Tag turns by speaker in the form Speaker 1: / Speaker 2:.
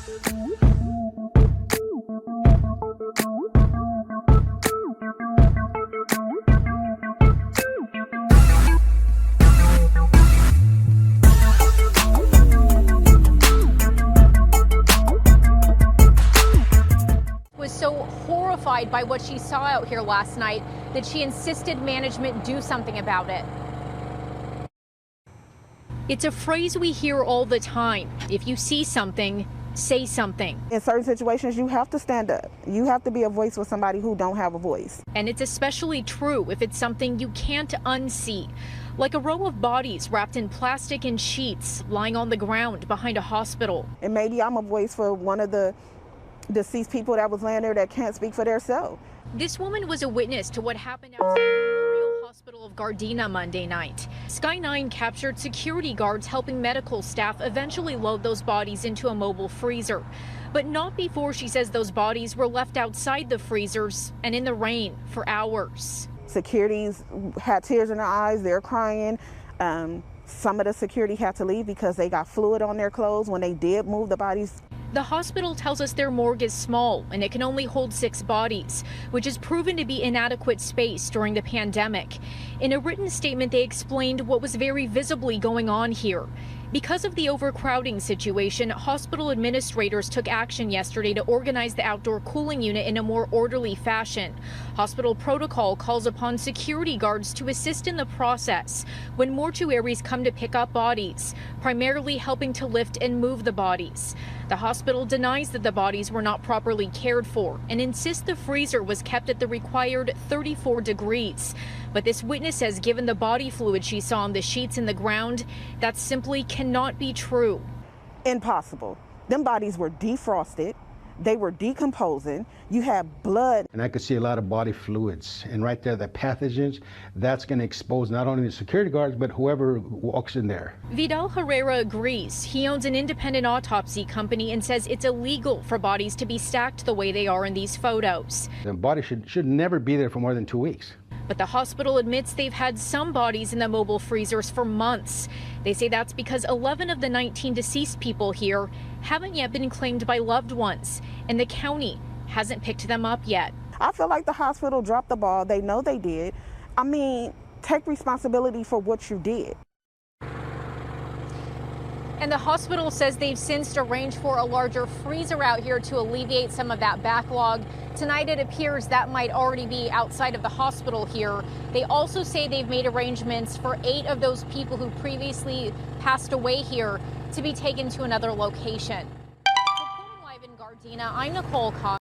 Speaker 1: Was so horrified by what she saw out here last night that she insisted management do something about it. It's a phrase we hear all the time. If you see something, say something.
Speaker 2: In certain situations, you have to stand up. You have to be a voice for somebody who don't have a voice.
Speaker 1: And it's especially true if it's something you can't unsee, like a row of bodies wrapped in plastic and sheets lying on the ground behind a hospital.
Speaker 2: And maybe I'm a voice for one of the deceased people that was laying there that can't speak for themselves.
Speaker 1: This woman was a witness to what happened outside Memorial Hospital of Gardena Monday night. Sky 9 captured security guards helping medical staff eventually load those bodies into a mobile freezer. But not before, she says, those bodies were left outside the freezers and in the rain for hours.
Speaker 2: Securities had tears in their eyes. They're crying. Some of the security had to leave because they got fluid on their clothes when they did move the bodies.
Speaker 1: The hospital tells us their morgue is small and it can only hold 6 bodies, which has proven to be inadequate space during the pandemic. In a written statement, they explained what was very visibly going on here. Because of the overcrowding situation, hospital administrators took action yesterday to organize the outdoor cooling unit in a more orderly fashion. Hospital protocol calls upon security guards to assist in the process when mortuaries come to pick up bodies, primarily helping to lift and move the bodies. The hospital denies that the bodies were not properly cared for and insists the freezer was kept at the required 34 degrees. But this witness says given the body fluid she saw on the sheets in the ground, that simply cannot be true.
Speaker 2: Impossible. Them bodies were defrosted. They were decomposing. You had blood.
Speaker 3: And I could see a lot of body fluids. And right there, the pathogens, that's going to expose not only the security guards, but whoever walks in there.
Speaker 1: Vidal Herrera agrees. He owns an independent autopsy company and says it's illegal for bodies to be stacked the way they are in these photos.
Speaker 3: The body should never be there for more than 2 weeks.
Speaker 1: But the hospital admits they've had some bodies in the mobile freezers for months. They say that's because 11 of the 19 deceased people here haven't yet been claimed by loved ones, and the county hasn't picked them up yet.
Speaker 2: I feel like the hospital dropped the ball. They know they did. I mean, take responsibility for what you did.
Speaker 1: And the hospital says they've since arranged for a larger freezer out here to alleviate some of that backlog. Tonight it appears that might already be outside of the hospital here. They also say they've made arrangements for 8 of those people who previously passed away here to be taken to another location. Reporting live in Gardena, I'm Nicole Cox.